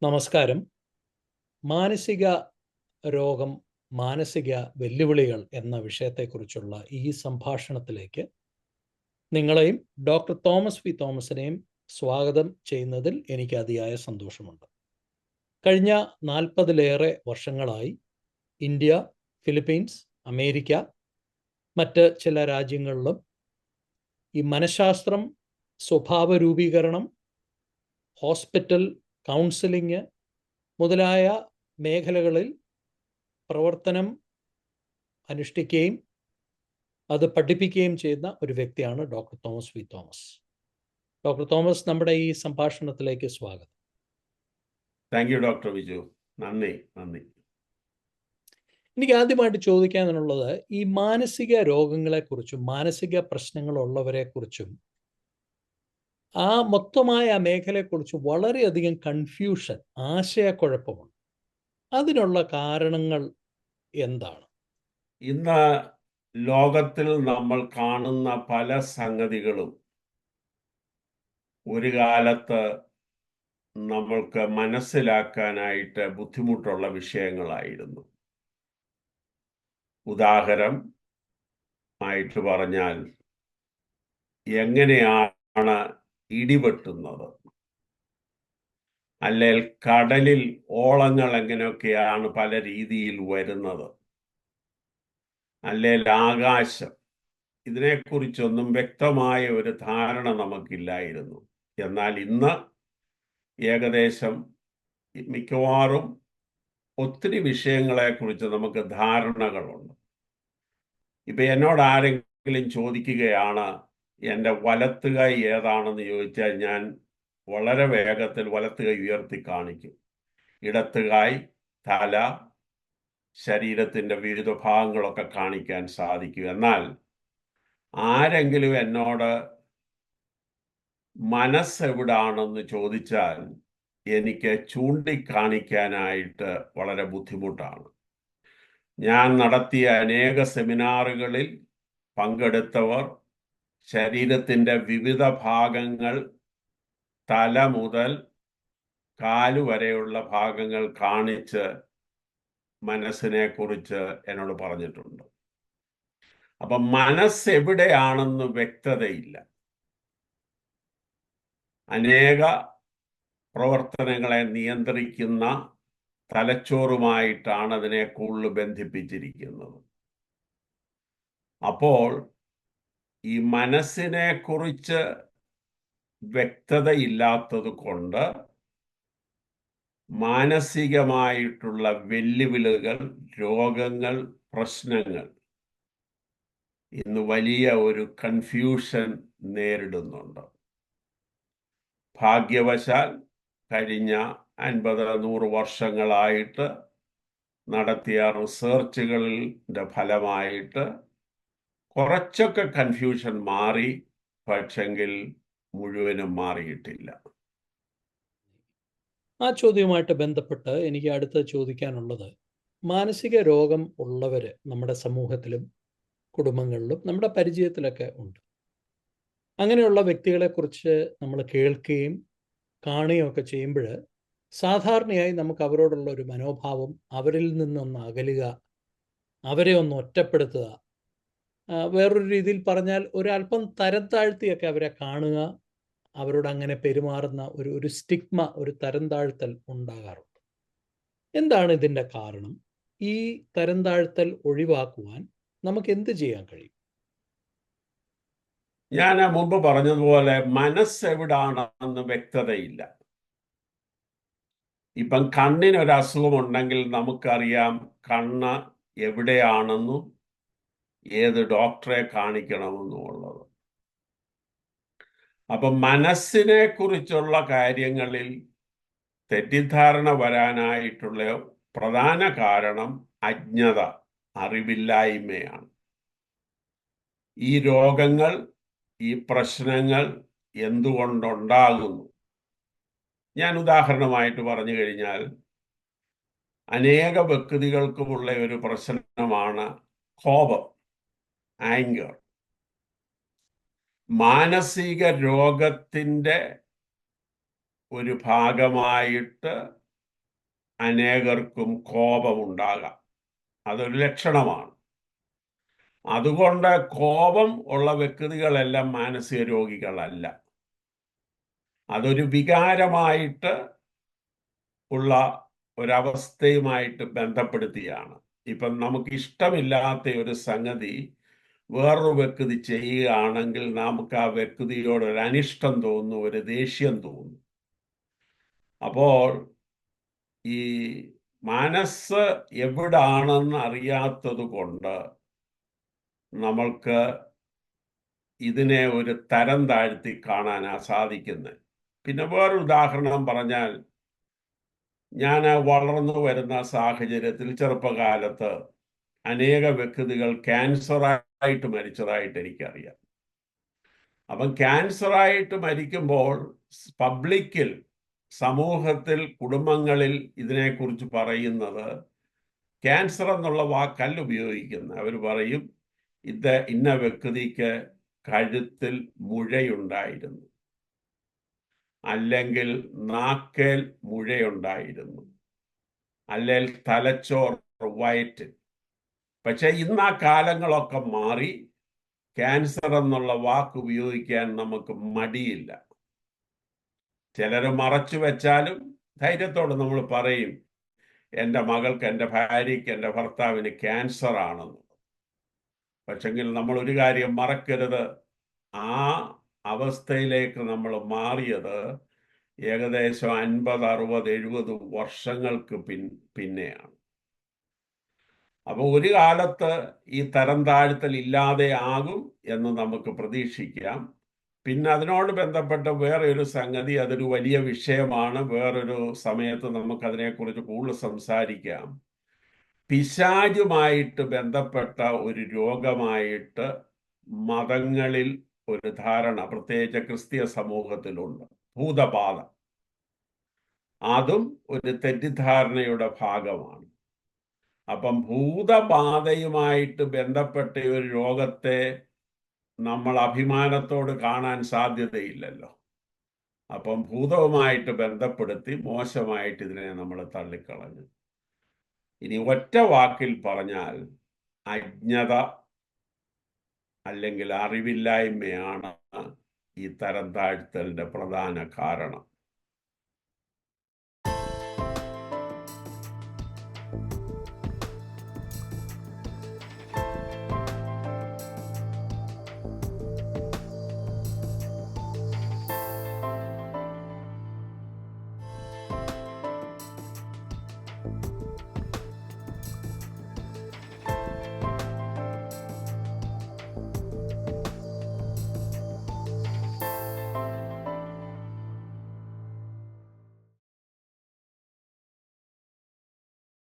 നമസ്കാരം. മാനസിക രോഗം, മാനസിക വെല്ലുവിളികൾ എന്ന വിഷയത്തെക്കുറിച്ചുള്ള ഈ സംഭാഷണത്തിലേക്ക് നിങ്ങളെയും ഡോക്ടർ തോമസ് വി തോമസിനെയും സ്വാഗതം ചെയ്യുന്നതിൽ എനിക്ക് അതിയായ സന്തോഷമുണ്ട്. കഴിഞ്ഞ 40-ലേറെ വർഷങ്ങളായി ഇന്ത്യ, ഫിലിപ്പീൻസ്, അമേരിക്ക, മറ്റ് ചില രാജ്യങ്ങളിലും ഈ മനഃശാസ്ത്രം, സ്വഭാവ രൂപീകരണം, ഹോസ്പിറ്റൽ, കൗൺസിലിംഗ് മുതലായ മേഖലകളിൽ പ്രവർത്തനം അനുഷ്ഠിക്കുകയും അത് പഠിപ്പിക്കുകയും ചെയ്യുന്ന ഒരു വ്യക്തിയാണ് doctor Thomas V Thomas. Doctor Thomas, നമ്മുടെ ഈ സംഭാഷണത്തിലേക്ക് സ്വാഗതം. Thank you doctor Viju. നന്ദി. എനിക്ക് ആദ്യമായിട്ട് ചോദിക്കാനുള്ളത്, ഈ മാനസിക രോഗങ്ങളെക്കുറിച്ചും മാനസിക പ്രശ്നങ്ങളുള്ളവരെക്കുറിച്ചും ആ മൊത്തമായ ആ മേഖലയെക്കുറിച്ച് വളരെയധികം കൺഫ്യൂഷൻ, ആശയക്കുഴപ്പമുണ്ട്. അതിനുള്ള കാരണങ്ങൾ എന്താണ്? ഇന്ന് ലോകത്തിൽ നമ്മൾ കാണുന്ന പല സംഗതികളും ഒരു കാലത്ത് നമ്മൾക്ക് മനസ്സിലാക്കാനായിട്ട് ബുദ്ധിമുട്ടുള്ള വിഷയങ്ങളായിരുന്നു. ഉദാഹരണമായിട്ട് പറഞ്ഞാൽ, എങ്ങനെയാണ് ഇടിവെട്ടുന്നത്, അല്ലെങ്കിൽ കടലിൽ ഓളങ്ങൾ എങ്ങനെയൊക്കെയാണ് പല രീതിയിൽ വരുന്നത്, അല്ലെങ്കിൽ ആകാശം, ഇതിനെക്കുറിച്ചൊന്നും വ്യക്തമായ ഒരു ധാരണ നമുക്കില്ലായിരുന്നു. എന്നാൽ ഇന്ന് ഏകദേശം മിക്കവാറും ഒത്തിരി വിഷയങ്ങളെക്കുറിച്ച് നമുക്ക് ധാരണകളുണ്ട്. ഇപ്പം എന്നോട് ആരെങ്കിലും ചോദിക്കുകയാണ് എൻ്റെ വലത്തുകൈ ഏതാണെന്ന് ചോദിച്ചാൽ ഞാൻ വളരെ വേഗത്തിൽ വലത്തുകൈ ഉയർത്തി കാണിക്കും. ഇടത്തുകൈ, തല, ശരീരത്തിൻ്റെ വിവിധ ഭാഗങ്ങളൊക്കെ കാണിക്കാൻ സാധിക്കും. എന്നാൽ ആരെങ്കിലും എന്നോട് മനസ്സെവിടാണെന്ന് ചോദിച്ചാൽ എനിക്ക് ചൂണ്ടിക്കാണിക്കാനായിട്ട് വളരെ ബുദ്ധിമുട്ടാണ്. ഞാൻ നടത്തിയ അനേക സെമിനാറുകളിൽ പങ്കെടുത്തവർ ശരീരത്തിൻ്റെ വിവിധ ഭാഗങ്ങൾ, തല മുതൽ കാലുവരെയുള്ള ഭാഗങ്ങൾ കാണിച്ച് മനസ്സിനെ കുറിച്ച് എന്നോട് പറഞ്ഞിട്ടുണ്ട്. അപ്പം മനസ്സെവിടെയാണെന്ന് വ്യക്തതയില്ല. അനേക പ്രവർത്തനങ്ങളെ നിയന്ത്രിക്കുന്ന തലച്ചോറുമായിട്ടാണ് അതിനെ കൂടുതൽ ബന്ധിപ്പിച്ചിരിക്കുന്നത്. അപ്പോൾ ഈ മനസ്സിനെ കുറിച്ച് വ്യക്തതയില്ലാത്തത് കൊണ്ട് മാനസികമായിട്ടുള്ള വെല്ലുവിളികൾ, രോഗങ്ങൾ, പ്രശ്നങ്ങൾ ഇന്ന് വലിയ ഒരു കൺഫ്യൂഷൻ നേരിടുന്നുണ്ട്. ഭാഗ്യവശാൽ കഴിഞ്ഞ 50-100 വർഷങ്ങളായിട്ട് നടത്തിയ റിസർച്ചുകളുടെ ഫലമായിട്ട് കുറച്ചൊക്കെ കൺഫ്യൂഷൻ മാറി, പക്ഷെങ്കിൽ മുഴുവനും മാറിയിട്ടില്ല. ആ ചോദ്യവുമായിട്ട് ബന്ധപ്പെട്ട് എനിക്ക് അടുത്ത് ചോദിക്കാനുള്ളത്, മാനസിക രോഗം ഉള്ളവർ നമ്മുടെ സമൂഹത്തിലും കുടുംബങ്ങളിലും നമ്മുടെ പരിചയത്തിലൊക്കെ ഉണ്ട്. അങ്ങനെയുള്ള വ്യക്തികളെക്കുറിച്ച് നമ്മൾ കേൾക്കുകയും കാണുകയും ഒക്കെ ചെയ്യുമ്പോൾ സാധാരണയായി നമുക്ക് അവരോടുള്ള ഒരു മനോഭാവം, അവരിൽ നിന്നൊന്ന് അകലുക, അവരെ ഒന്ന് ഒറ്റപ്പെടുത്തുക, വേറൊരു രീതിയിൽ പറഞ്ഞാൽ ഒരല്പം തരം താഴ്ത്തിയൊക്കെ അവരെ കാണുക, അവരോട് അങ്ങനെ പെരുമാറുന്ന ഒരു സ്റ്റിഗ്മ, ഒരു തരം താഴ്ത്തൽ ഉണ്ടാകാറുണ്ട്. എന്താണ് ഇതിൻ്റെ കാരണം? ഈ തരം താഴ്ത്തൽ ഒഴിവാക്കുവാൻ നമുക്ക് എന്ത് ചെയ്യാൻ കഴിയും? ഞാൻ മുമ്പ് പറഞ്ഞതുപോലെ മനസ്സെവിടാണെന്ന് വ്യക്തതയില്ല. ഇപ്പം കണ്ണിനൊരു അസുഖമുണ്ടെങ്കിൽ നമുക്കറിയാം കണ്ണ് എവിടെയാണെന്നും ഏത് ഡോക്ടറെ കാണിക്കണമെന്നുമുള്ളത്. അപ്പം മനസ്സിനെ കുറിച്ചുള്ള കാര്യങ്ങളിൽ തെറ്റിദ്ധാരണ വരാനായിട്ടുള്ള പ്രധാന കാരണം അജ്ഞത, അറിവില്ലായ്മയാണ്. ഈ രോഗങ്ങൾ, ഈ പ്രശ്നങ്ങൾ എന്തുകൊണ്ടുണ്ടാകുന്നു? ഞാൻ ഉദാഹരണമായിട്ട് പറഞ്ഞു കഴിഞ്ഞാൽ, അനേക വ്യക്തികൾക്കുമുള്ള ഒരു പ്രശ്നമാണ് കോപം, ആങ്കർ. മാനസിക രോഗത്തിൻ്റെ ഒരു ഭാഗമായിട്ട് അനേകർക്കും കോപമുണ്ടാകാം. അതൊരു ലക്ഷണമാണ്. അതുകൊണ്ട് കോപം ഉള്ള വ്യക്തികളെല്ലാം മാനസിക രോഗികളല്ല. അതൊരു വികാരമായിട്ട് ഉള്ള ഒരവസ്ഥയുമായിട്ട് ബന്ധപ്പെടുത്തിയാണ്. ഇപ്പം നമുക്ക് ഇഷ്ടമില്ലാത്ത ഒരു സംഗതി വേറൊരു വ്യക്തി ചെയ്യുകയാണെങ്കിൽ നമുക്ക് ആ വ്യക്തിയോട് ഒരു അനിഷ്ടം തോന്നുന്നു, ഒരു ദേഷ്യം തോന്നുന്നു. അപ്പോൾ ഈ മനസ്സ് എവിടാണെന്ന് അറിയാത്തത് കൊണ്ട് നമ്മൾക്ക് ഇതിനെ ഒരു തരം താഴ്ത്തി കാണാനാ സാധിക്കുന്നത്. പിന്നെ വേറൊരു ഉദാഹരണം പറഞ്ഞാൽ, ഞാൻ വളർന്നു വരുന്ന സാഹചര്യത്തിൽ ചെറുപ്പകാലത്ത് അനേക വ്യക്തികൾ ക്യാൻസറായിട്ട് മരിച്ചതായിട്ട് എനിക്കറിയാം. അപ്പം ക്യാൻസറായിട്ട് മരിക്കുമ്പോൾ പബ്ലിക്കിൽ, സമൂഹത്തിൽ, കുടുംബങ്ങളിൽ ഇതിനെക്കുറിച്ച് പറയുന്നത് ക്യാൻസർ എന്നുള്ള വാക്കല്ല ഉപയോഗിക്കുന്നത്. അവർ പറയും, ഇത് ഇന്ന വ്യക്തിക്ക് കഴുത്തിൽ മുഴയുണ്ടായിരുന്നു, അല്ലെങ്കിൽ നാക്കേൽ മുഴയുണ്ടായിരുന്നു, അല്ലെങ്കിൽ തലച്ചോർ വയറ്റ്. പക്ഷെ ഇന്ന് ആ കാലങ്ങളൊക്കെ മാറി ക്യാൻസർ എന്നുള്ള വാക്ക് ഉപയോഗിക്കാൻ നമുക്ക് മടിയില്ല. ചിലർ മറച്ചു വെച്ചാലും ധൈര്യത്തോടെ നമ്മൾ പറയും, എൻ്റെ മകൾക്ക്, എൻ്റെ ഭാര്യയ്ക്ക്, എൻ്റെ ഭർത്താവിന് ക്യാൻസർ ആണെന്ന്. പക്ഷെങ്കിൽ നമ്മൾ ഒരു കാര്യം മറക്കരുത്, ആ അവസ്ഥയിലേക്ക് നമ്മൾ മാറിയത് ഏകദേശം 50, 60, 70 വർഷങ്ങൾക്ക് പിന്നെയാണ്. അപ്പോൾ ഒരു കാലത്ത് ഈ തരം താഴ്ത്തൽ ഇല്ലാതെ ആകും എന്ന് നമുക്ക് പ്രതീക്ഷിക്കാം. പിന്നെ അതിനോട് ബന്ധപ്പെട്ട വേറെ ഒരു സംഗതി, അതൊരു വലിയ വിഷയമാണ്, വേറൊരു സമയത്ത് നമുക്കതിനെക്കുറിച്ച് കൂടുതൽ സംസാരിക്കാം. പിശാചുമായിട്ട് ബന്ധപ്പെട്ട ഒരു രോഗമായിട്ട് മതങ്ങളിൽ ഒരു ധാരണ, പ്രത്യേകിച്ച് ക്രിസ്തീയ സമൂഹത്തിലുണ്ട്, ഭൂതബാധ. അതും ഒരു തെറ്റിദ്ധാരണയുടെ ഭാഗമാണ്. അപ്പം ഭൂതബാധയുമായിട്ട് ബന്ധപ്പെട്ട ഒരു രോഗത്തെ നമ്മൾ അഭിമാനത്തോട് കാണാൻ സാധ്യതയില്ലല്ലോ. അപ്പം ഭൂതവുമായിട്ട് ബന്ധപ്പെടുത്തി മോശമായിട്ട് ഇതിനെ നമ്മൾ തള്ളിക്കളഞ്ഞു. ഇനി ഒറ്റ വാക്കിൽ പറഞ്ഞാൽ, അജ്ഞത അല്ലെങ്കിൽ അറിവില്ലായ്മയാണ് ഈ തരം താഴ്ത്തലിന്റെ പ്രധാന കാരണം.